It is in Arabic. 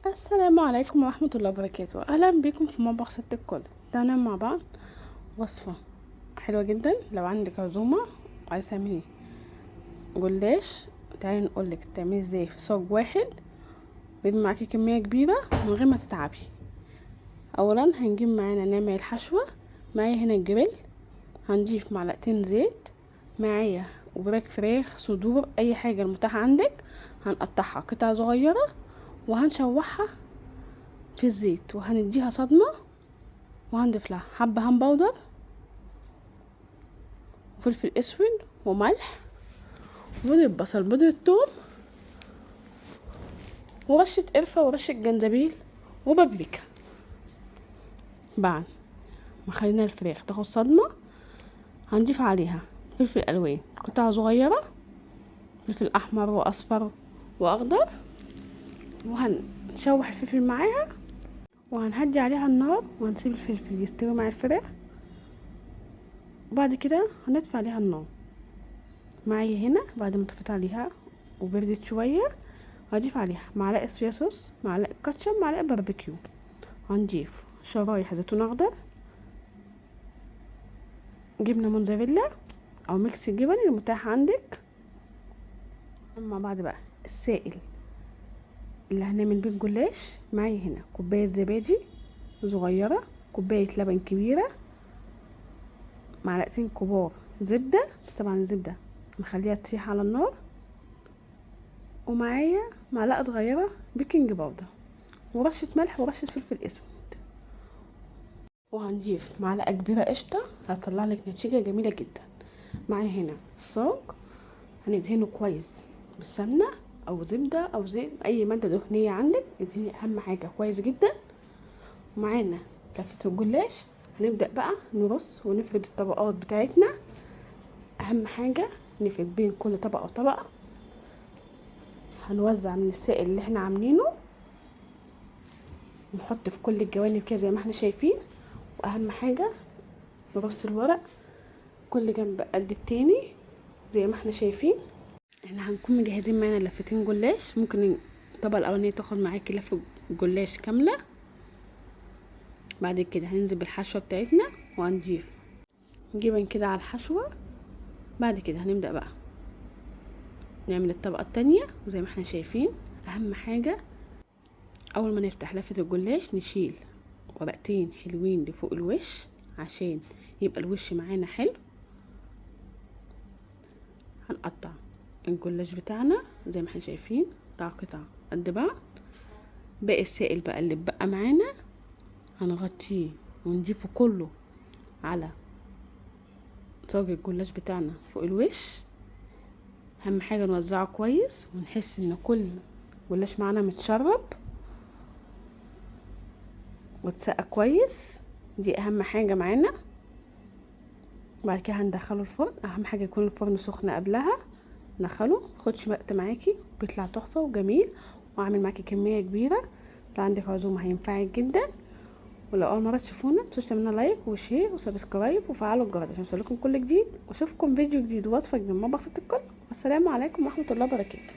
السلام عليكم ورحمة الله وبركاته. اهلا بكم في مطبخ ست الكل. تعالوا مع بعض وصفة حلوة جدا لو عندك عزومة وعايزة تعملي جلاش. تعالي نقولك تعملي ازاي في صاج واحد بيبقى معاكي كمية كبيرة من غير ما تتعبي. اولا هنجيب معانا نعمل الحشوة. معايا هنا الجريل، هنضيف معلقتين زيت، معايا وراك فراخ صدور اي حاجة المتاحة عندك، هنقطعها قطع صغيرة وهنشوحها في الزيت وهنديها صدمة، وهنضيف لها حبة هان باودر وفلفل اسود وملح وبودرة بصل بودرة توم ورشة قرفة ورشة جنزبيل وبابريكا. بعد ما خلينا الفراخ تاخد صدمة هنضيف عليها فلفل الوان قطع صغيرة، فلفل احمر واصفر واخضر، وهنشوح الفلفل معاها وهنهدي عليها النار وهنسيب الفلفل يستوي مع الفراخ. وبعد كده هنطفي عليها النار. معايا هنا بعد ما طفيت عليها وبردت شويه هضيف عليها معلقه صويا صوص، معلقه كاتشب، معلقه باربيكيو. هنضيف شرايح زيتون اخضر، جبنه موتزاريلا او ميكس الجبن المتاح عندك. اما بعد بقى السائل اللي هنعمل بيه الجلاش، معايا هنا كوبايه زبادي صغيره، كوبايه لبن كبيره، معلقتين كبار زبده، بس طبعا الزبده نخليها تسيح على النار، ومعايا معلقه صغيره بيكنج باودر ورشه ملح ورشه فلفل اسود، وهنضيف معلقه كبيره قشطه هتطلع لك نتيجه جميله جدا. معايا هنا الصاج هندهنه كويس بالسمنه او زبده او زيت، اي ماده دهنيه عندك ادهني اهم حاجه كويس جدا. ومعانا لفه الجلاش هنبدا بقى نرص ونفرد الطبقات بتاعتنا. اهم حاجه نفرد بين كل طبقه وطبقه. هنوزع من السائل اللي احنا عاملينه ونحط في كل الجوانب كده زي ما احنا شايفين. واهم حاجه نرص الورق كل جنب قد التاني زي ما احنا شايفين. احنا هنكون مجهزين معانا لفتين جلاش، ممكن الطبقه الاولانيه تاخد معاكي لفه جلاش كامله. بعد كده هننزل بالحشوه بتاعتنا وهنضيف جبن كده على الحشوه. بعد كده هنبدا بقى نعمل الطبقه التانية زي ما احنا شايفين. اهم حاجه اول ما نفتح لفه الجلاش نشيل ورقتين حلوين لفوق الوش عشان يبقى الوش معانا حلو. هنقطع الجلاش بتاعنا زي ما احنا شايفين قطع قد بعض. باقي السائل بقى اللي بقى معانا هنغطيه ونضيفه كله على صاج الجلاش بتاعنا فوق الوش. اهم حاجه نوزعه كويس ونحس ان كل جلاش معانا متشرب واتسقى كويس، دي اهم حاجه معانا. بعد كده هندخله الفرن، اهم حاجه يكون الفرن سخن قبلها. ندخله خدش وقت معاكي، بيطلع تحفه وجميل وعامل معاكي كميه كبيره. لو عندك عزومه هينفعك جدا. ولو اول مره تشوفونا متنسوش تعملوا لايك وشير وسبسكرايب وفعلوا الجرس عشان يوصلكم كل جديد، واشوفكم فيديو جديد ووصفه جديده من مطبخ ست الكل. والسلام عليكم ورحمه الله وبركاته.